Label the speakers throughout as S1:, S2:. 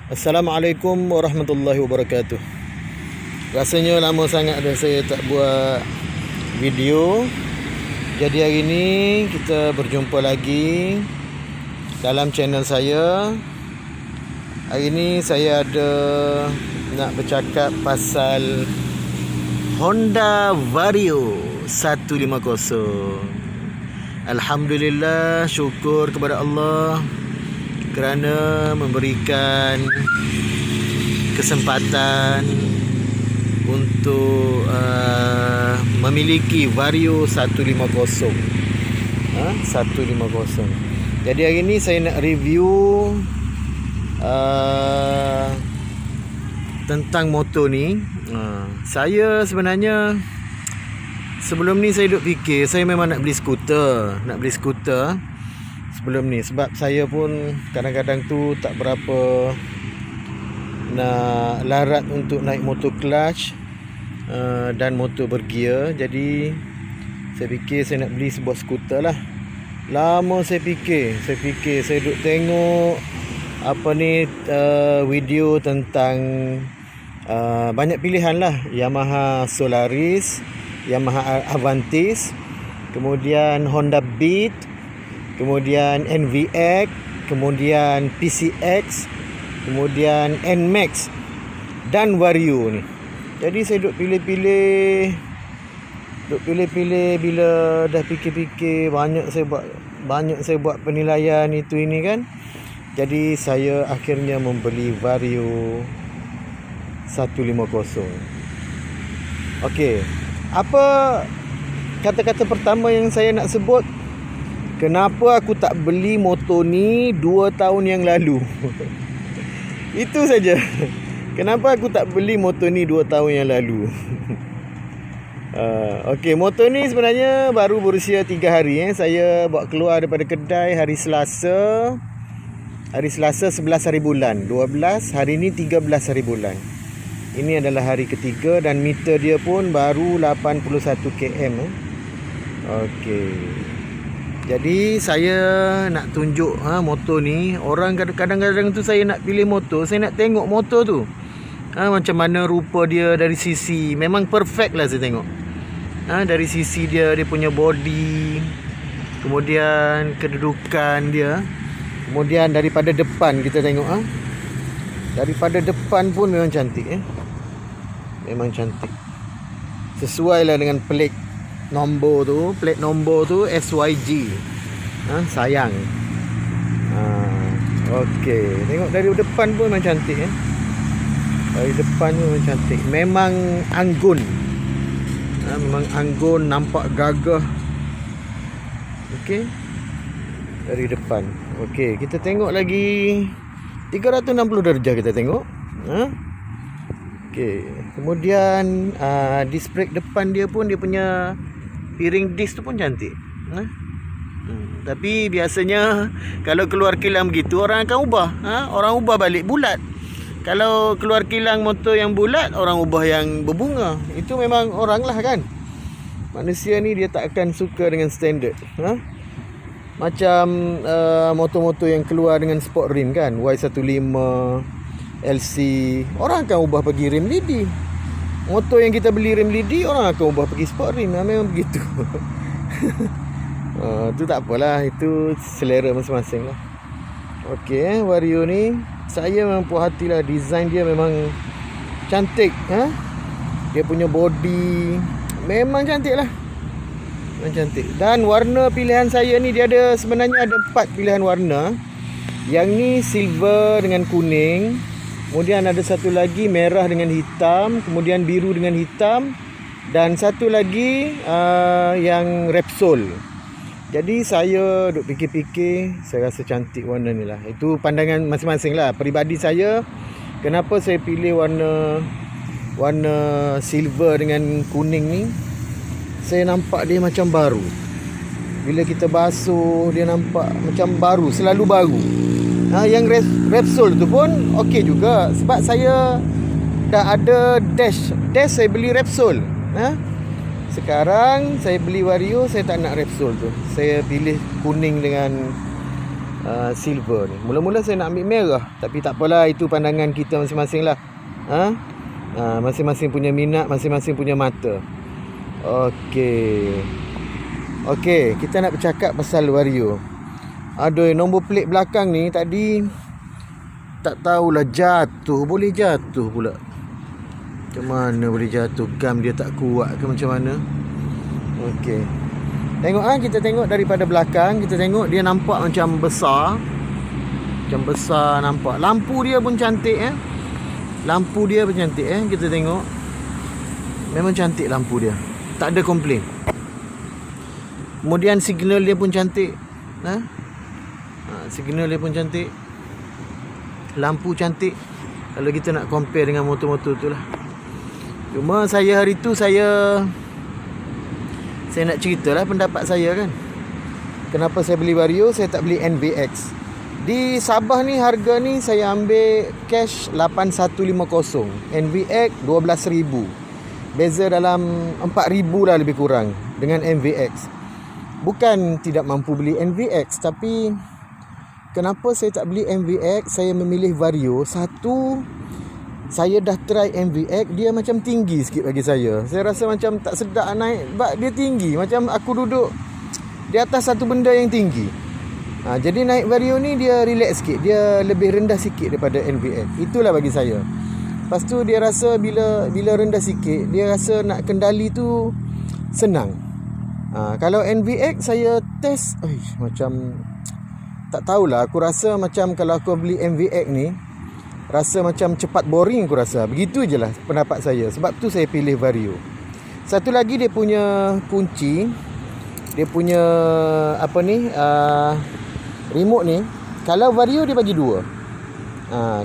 S1: Assalamualaikum warahmatullahi wabarakatuh. Rasanya lama sangat dah saya tak buat video. Jadi hari ini kita berjumpa lagi dalam channel saya. Hari ini saya ada nak bercakap pasal Honda Vario 150. Alhamdulillah, syukur kepada Allah kerana memberikan kesempatan untuk memiliki Vario 150. 150. Jadi hari ni saya nak review tentang motor ni. Saya sebenarnya sebelum ni saya duk fikir saya memang nak beli skuter. Sebelum ni, sebab saya pun kadang-kadang tu tak berapa nak larat untuk naik motor clutch dan motor bergear. Jadi saya fikir saya nak beli sebuah skuter lah. Lama saya fikir saya duk tengok video tentang banyak pilihan lah. Yamaha Solaris, Yamaha Avantis, kemudian Honda Beat, kemudian NVX, kemudian PCX, kemudian NMAX dan Vario ni. Jadi saya duk pilih-pilih bila dah fikir-fikir banyak saya buat penilaian itu ini kan. Jadi saya akhirnya membeli Vario 150. Okey. Apa kata-kata pertama yang saya nak sebut? Kenapa aku tak beli motor ni 2 tahun yang lalu? Itu saja. Kenapa aku tak beli motor ni 2 tahun yang lalu? Okey, motor ni sebenarnya baru berusia 3 hari. Saya bawa keluar daripada kedai hari Selasa. Hari Selasa 11 hari bulan 12, hari ni 13 hari bulan. Ini adalah hari ketiga dan meter dia pun baru 81 km. Okey. Jadi saya nak tunjuk motor ni. Orang kadang-kadang tu saya nak pilih motor, saya nak tengok motor tu macam mana rupa dia dari sisi. Memang perfect lah saya tengok. Dari sisi dia punya body, kemudian kedudukan dia, kemudian daripada depan kita tengok daripada depan pun memang cantik. Memang cantik. Sesuai lah dengan plate nombor tu SYG. Sayang. Okey, tengok dari depan pun memang cantik. Dari depan pun memang cantik. Memang anggun. Memang anggun, nampak gagah. Okey. Dari depan. Okey, kita tengok lagi 360 darjah kita tengok. Okey, kemudian disc brake depan dia pun, dia punya piring disc tu pun cantik. Tapi biasanya kalau keluar kilang begitu orang akan ubah. Orang ubah balik bulat. Kalau keluar kilang motor yang bulat, orang ubah yang berbunga. Itu memang orang lah kan. Manusia ni dia tak akan suka dengan standard. Macam motor-motor yang keluar dengan sport rim kan, Y15, LC, orang akan ubah pergi rim lidi. Motor yang kita beli rim lidi, orang akan ubah pergi sport rim. Memang begitu. Tu tak apalah, itu selera masing-masing lah. Okey, Vario ni saya memang puas hati lah. Design dia memang cantik. Dia punya body memang cantik lah. Memang cantik. Dan warna pilihan saya ni, dia ada sebenarnya ada 4 pilihan warna. Yang ni silver dengan kuning, kemudian ada satu lagi merah dengan hitam, kemudian biru dengan hitam, dan satu lagi yang Repsol. Jadi saya duk fikir-fikir, saya rasa cantik warna ni lah. Itu pandangan masing-masing lah. Peribadi saya, kenapa saya pilih warna silver dengan kuning ni, saya nampak dia macam baru. Bila kita basuh, dia nampak macam baru, selalu baru. Yang Repsol tu pun okey juga. Sebab saya dah ada dash saya beli Repsol. Sekarang saya beli Vario, saya tak nak Repsol tu. Saya pilih kuning dengan silver ni. Mula-mula saya nak ambil merah, tapi tak apalah, itu pandangan kita masing-masing lah. Masing-masing punya minat, masing-masing punya mata. Okey, kita nak bercakap pasal Vario. Aduh, nombor plate belakang ni tadi tak tahulah jatuh. Boleh jatuh pula. Macam mana boleh jatuh? Gam dia tak kuat ke macam mana? Okey. Tengok kita tengok daripada belakang, kita tengok dia nampak macam besar. Macam besar nampak. Lampu dia pun cantik Lampu dia pun cantik kita tengok. Memang cantik lampu dia. Tak ada komplain. Kemudian signal dia pun cantik. Signal dia pun cantik. Lampu cantik. Kalau kita nak compare dengan motor-motor tu lah. Cuma saya hari tu saya nak ceritalah pendapat saya kan. Kenapa saya beli Vario, saya tak beli NVX. Di Sabah ni harga ni saya ambil cash 8150. NVX 12,000. Beza dalam 4,000 lah lebih kurang dengan NVX. Bukan tidak mampu beli NVX, tapi kenapa saya tak beli NVX, saya memilih Vario. Satu, saya dah try NVX, dia macam tinggi sikit bagi saya. Saya rasa macam tak sedap naik sebab dia tinggi. Macam aku duduk di atas satu benda yang tinggi. Jadi naik Vario ni dia relax sikit. Dia lebih rendah sikit daripada NVX. Itulah bagi saya. Lepas tu dia rasa bila rendah sikit, dia rasa nak kendali tu senang. Kalau NVX saya test, macam tak tahulah. Aku rasa macam kalau aku beli NVX ni, rasa macam cepat boring aku rasa. Begitu je lah pendapat saya. Sebab tu saya pilih Vario. Satu lagi dia punya kunci, dia punya remote ni. Kalau Vario dia bagi 2.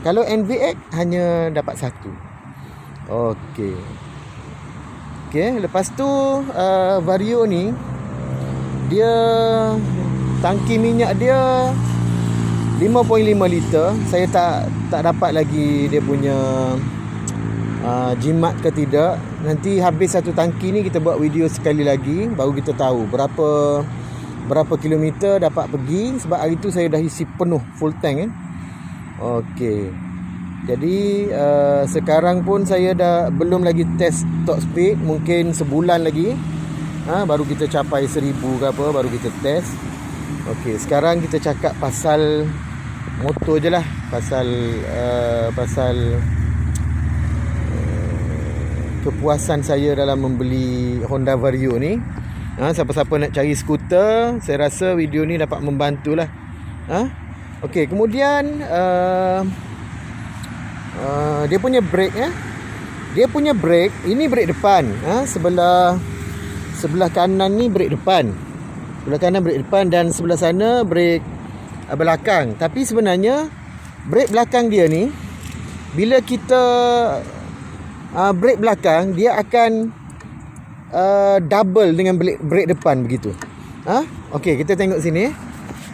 S1: Kalau NVX hanya dapat 1. Okey, lepas tu Vario ni dia tangki minyak dia 5.5 liter. Saya tak dapat lagi dia punya jimat ke tidak. Nanti habis satu tangki ni kita buat video sekali lagi, baru kita tahu berapa kilometer dapat pergi. Sebab hari tu saya dah isi penuh full tank Okey. Jadi sekarang pun saya dah belum lagi test top speed. Mungkin sebulan lagi baru kita capai 1000 ke apa, baru kita test. Okey, sekarang kita cakap pasal motor je lah. Pasal kepuasan saya dalam membeli Honda Vario ni. Siapa-siapa nak cari skuter, saya rasa video ni dapat membantulah. Okey, kemudian dia punya brake Dia punya brake, ini brake depan. Sebelah kanan ni brake depan. Sebelah kanan brake depan dan sebelah sana brake belakang. Tapi sebenarnya brake belakang dia ni, bila kita brake belakang, dia akan double dengan brake depan begitu. Okey, kita tengok sini.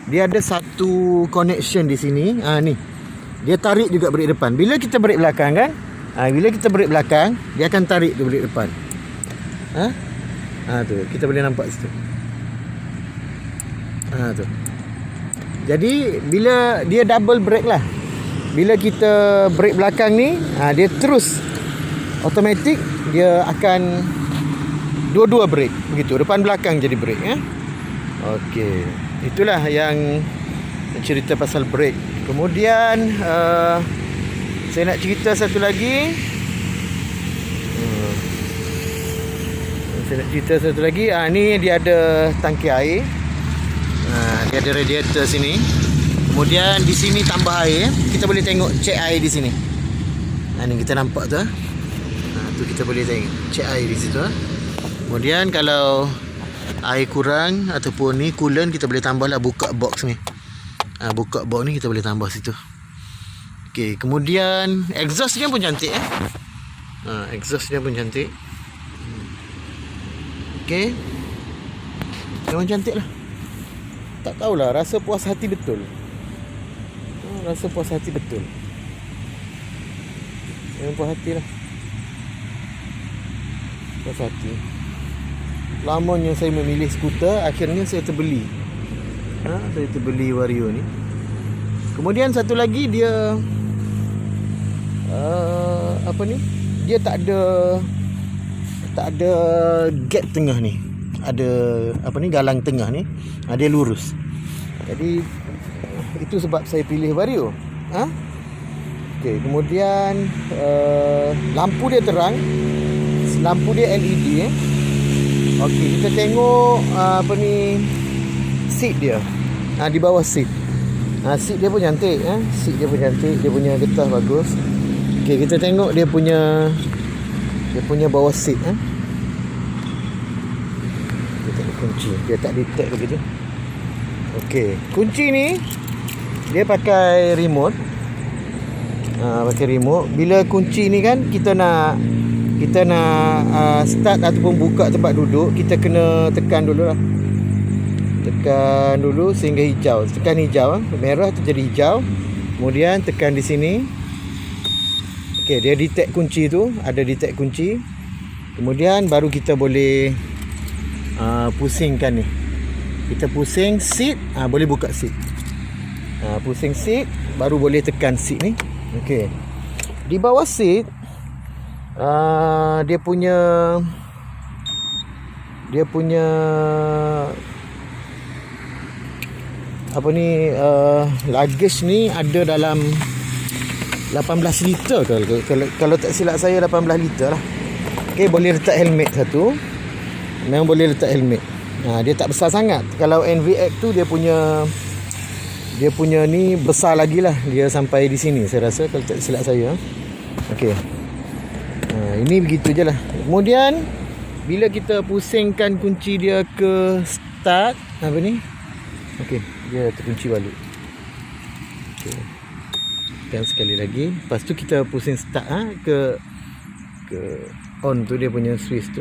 S1: Dia ada satu connection di sini. Ni. Dia tarik juga brake depan. Bila kita brake belakang kan? Bila kita brake belakang, dia akan tarik tu brake depan. Tu, kita boleh nampak situ. Tu. Jadi bila dia double brake lah. Bila kita brake belakang ni, dia terus automatic dia akan dua-dua brake begitu, depan belakang jadi brake Okey, itulah yang cerita pasal brake. Kemudian saya nak cerita satu lagi. Ni dia ada tangki air. Dia ada radiator sini. Kemudian di sini tambah air. Kita boleh tengok cek air di sini. Ni kita nampak tu. Tu kita boleh tengok cek air di situ. Kemudian kalau air kurang ataupun ni coolant, kita boleh tambahlah, buka box ni. Buka box ni kita boleh tambah situ. Okey, kemudian exhaust dia pun cantik exhaust dia pun cantik. Okey, memang cantik lah. Tak tahulah, rasa puas hati betul. Rasa puas hati betul. Memang puas hati lah. Puas hati. Lamanya saya memilih skuter, akhirnya saya terbeli. Saya terbeli Vario ni. Kemudian satu lagi dia apa ni? Dia tak ada gap tengah ni. Ada apa ni, galang tengah ni. Dia lurus. Jadi itu sebab saya pilih Vario. Okey, kemudian lampu dia terang. Lampu dia LED Okey, kita tengok apa ni, seat dia. Di bawah seat. Seat dia pun cantik Seat dia pun cantik, dia punya getah bagus. Okey, kita tengok dia punya bawah seat Kita tengok kunci. Dia tak detect begitu. Okey, kunci ni dia pakai remote. Pakai remote. Bila kunci ni kan kita nak start ataupun buka tempat duduk, kita kena tekan dulu lah. Tekan dulu sehingga hijau. Tekan hijau, merah tu jadi hijau. Kemudian tekan di sini. Okey, dia detect kunci tu, ada detect kunci. Kemudian baru kita boleh pusingkan ni. Kita pusing seat, boleh buka seat. Pusing seat, baru boleh tekan seat ni. Okey. Di bawah seat dia punya apa ni, luggage ni ada dalam 18 liter kalau tak silap saya, 18 liter lah. Okey, boleh letak helmet satu. Memang boleh letak helmet. Dia tak besar sangat. Kalau NVX tu dia punya ni besar lagi lah. Dia sampai di sini saya rasa, kalau tak silap saya. Okey. Ini begitu je lah. Kemudian bila kita pusingkan kunci dia ke start, apa ni? Okey, dia terkunci balik. Okey. Dan sekali lagi, lepas tu kita pusing start ke on tu, dia punya switch tu.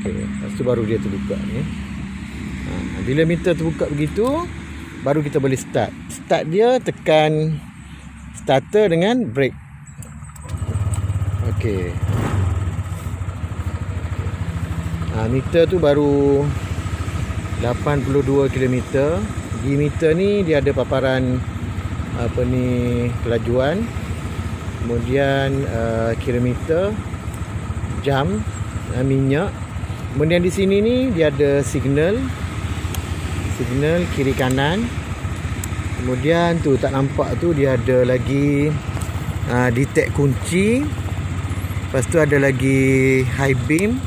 S1: Okey, lepas tu baru dia terbuka ni. Bila meter terbuka begitu, baru kita boleh start. Start dia tekan starter dengan brake. Okey. Meter tu baru 82 km. Di meter ni dia ada paparan apa ni, kelajuan. Kemudian kilometer, jam, minyak. Kemudian di sini ni dia ada signal kiri kanan. Kemudian tu tak nampak tu dia ada lagi detect kunci. Lepas tu ada lagi high beam.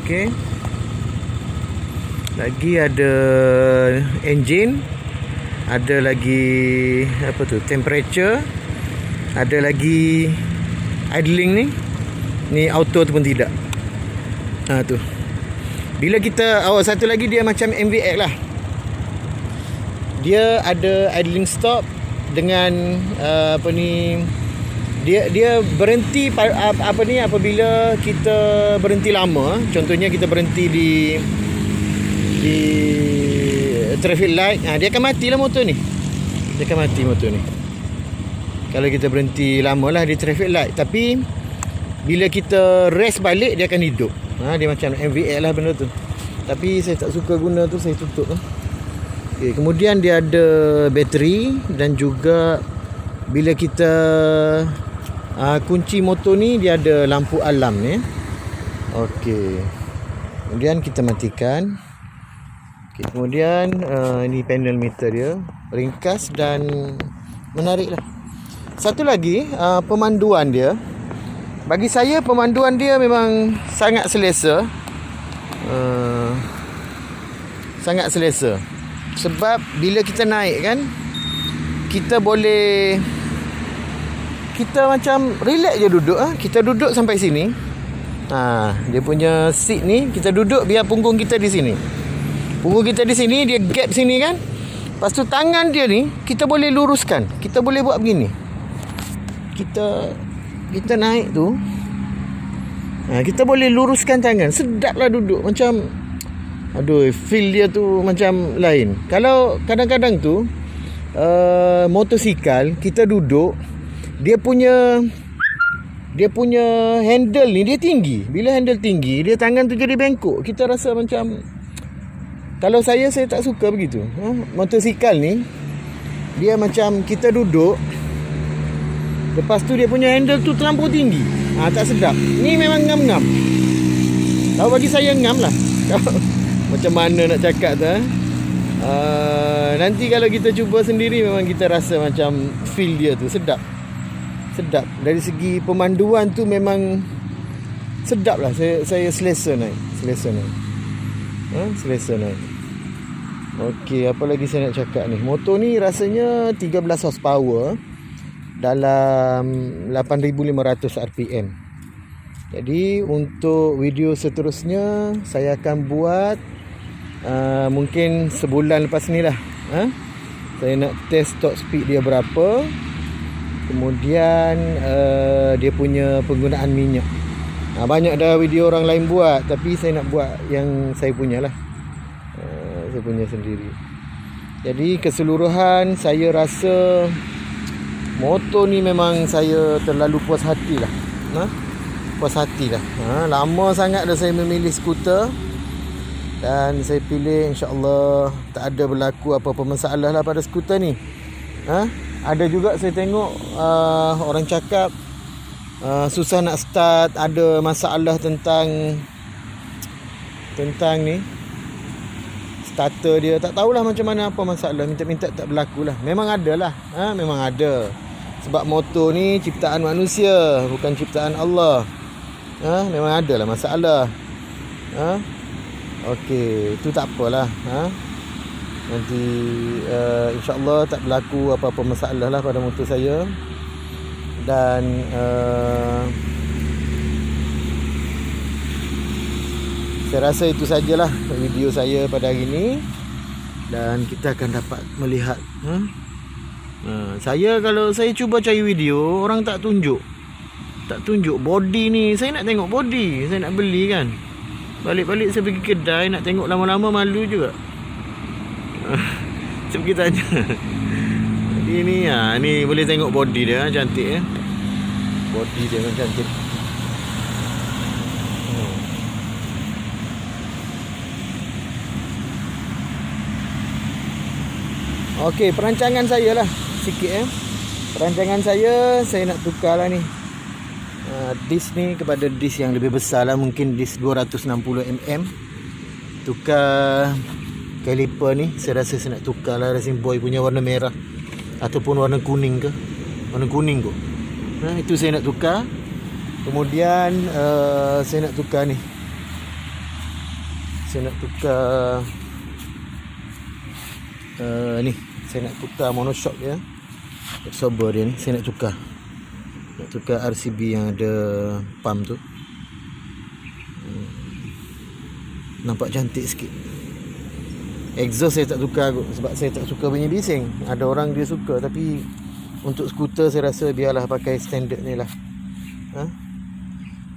S1: Okey. Lagi ada engine. Ada lagi apa tu, temperature. Ada lagi idling ni. Ni auto ataupun tidak. Tu. Bila kita satu lagi dia macam MVX lah. Dia ada idling stop dengan apa ni, dia berhenti apa ni, apabila kita berhenti lama. Contohnya kita berhenti di traffic light, dia akan matilah motor ni. Dia akan mati motor ni kalau kita berhenti lama lah di traffic light. Tapi bila kita rest balik, dia akan hidup. Dia macam MVX lah benda tu. Tapi saya tak suka guna tu, saya tutup. Okay, kemudian dia ada bateri. Dan juga bila kita kunci motor ni, dia ada lampu alarm ni. Okey. Kemudian kita matikan. Okay, kemudian ini panel meter dia. Ringkas dan menarik lah. Satu lagi, pemanduan dia. Bagi saya pemanduan dia memang sangat selesa. Sangat selesa. Sebab bila kita naik kan, kita boleh, kita macam relax je duduk. Kita duduk sampai sini. Dia punya seat ni, kita duduk biar punggung kita di sini. Punggung kita di sini, dia gap sini kan. Lepas tu tangan dia ni kita boleh luruskan. Kita boleh buat begini. Kita naik tu, kita boleh luruskan tangan. Sedaplah duduk. Macam feel dia tu macam lain. Kalau kadang-kadang tu motosikal kita duduk, dia punya handle ni dia tinggi. Bila handle tinggi, dia tangan tu jadi bengkok. Kita rasa macam, kalau saya tak suka begitu. Motosikal ni dia macam kita duduk, lepas tu dia punya handle tu terlampau tinggi. Tak sedap. Ni memang ngam-ngam. Tahu bagi saya ngam lah. Macam mana nak cakap tu nanti kalau kita cuba sendiri, memang kita rasa macam feel dia tu sedap. Sedap. Dari segi pemanduan tu memang sedap lah. Saya selesa naik. Selesa naik. Okey, apa lagi saya nak cakap ni? Motor ni rasanya 13 horsepower dalam 8,500 RPM. Jadi untuk video seterusnya saya akan buat mungkin sebulan lepas ni lah. Saya nak test top speed dia berapa, kemudian dia punya penggunaan minyak. Banyak dah video orang lain buat, tapi saya nak buat yang saya punya lah. Saya punya sendiri. Jadi keseluruhan saya rasa motor ni memang saya terlalu puas hati lah. Puas hati lah. Lama sangat dah saya memilih skuter, dan saya pilih, insya-Allah tak ada berlaku apa-apa masalah lah pada skuter ni. Ada juga saya tengok orang cakap susah nak start, ada masalah tentang ni starter dia. Tak tahulah macam mana, apa masalah, minta-minta tak berlaku lah. Memang ada lah. Memang ada. Sebab motor ni ciptaan manusia, bukan ciptaan Allah. Memang ada lah masalah. Okey, itu tak apalah. Nanti insya-Allah tak berlaku apa-apa masalah lah pada motor saya. Dan saya rasa itu sajalah video saya pada hari ini, dan kita akan dapat melihat kalau saya cuba cari video, orang tak tunjuk body ni. Saya nak tengok body, saya nak beli kan. Balik-balik saya pergi kedai, nak tengok lama-lama malu juga. Saya pergi tanya. Jadi ni boleh tengok body dia, cantik body dia memang cantik. Okey, perancangan saya lah sikit Perancangan saya nak tukar lah ni disk ni kepada disk yang lebih besar lah, mungkin disk 260mm. Tukar caliper ni, saya rasa saya nak tukar lah Racing Boy punya warna merah ataupun warna kuning ke. Warna kuning kot. Itu saya nak tukar. Kemudian saya nak tukar ni. Saya nak tukar ni. Saya nak tukar monoshock dia. Absorber dia ni saya nak tukar. Nak tukar RCB yang ada pump tu. Nampak cantik sikit. Exhaust saya tak tukar kot, sebab saya tak suka bunyi bising. Ada orang dia suka, tapi untuk skuter saya rasa biarlah pakai standard ni lah.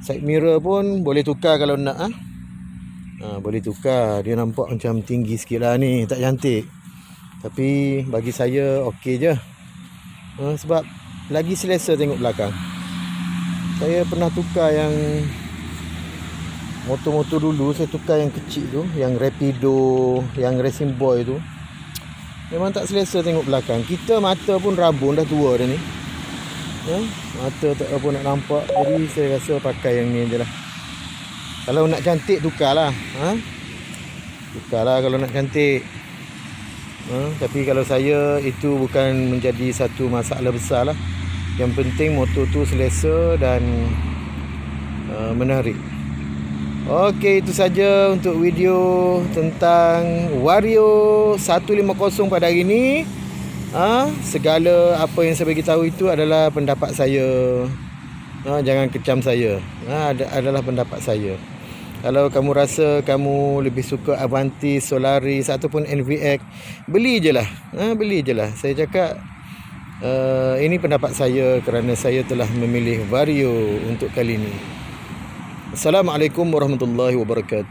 S1: Side mirror pun boleh tukar kalau nak. Boleh tukar. Dia nampak macam tinggi sikit lah ni, tak cantik. Tapi bagi saya okey je. Sebab lagi selesa tengok belakang. Saya pernah tukar yang motor-motor dulu, saya tukar yang kecil tu, yang Rapido, yang Racing Boy tu. Memang tak selesa tengok belakang. Kita mata pun rabun, dah tua dah ni. Mata tak apa nak nampak. Jadi saya rasa pakai yang ni je lah. Kalau nak cantik tukarlah. Tukarlah kalau nak cantik. Tapi kalau saya, itu bukan menjadi satu masalah besar lah. Yang penting motor tu selesa dan menarik. Okey, itu saja untuk video tentang Vario 150 pada hari ini. Segala apa yang saya bagi tahu itu adalah pendapat saya. Jangan kecam saya. Adalah pendapat saya. Kalau kamu rasa kamu lebih suka Avantis, Solaris ataupun NVX, beli je lah. Beli je lah. Saya cakap ini pendapat saya kerana saya telah memilih Vario untuk kali ini. Assalamualaikum warahmatullahi wabarakatuh.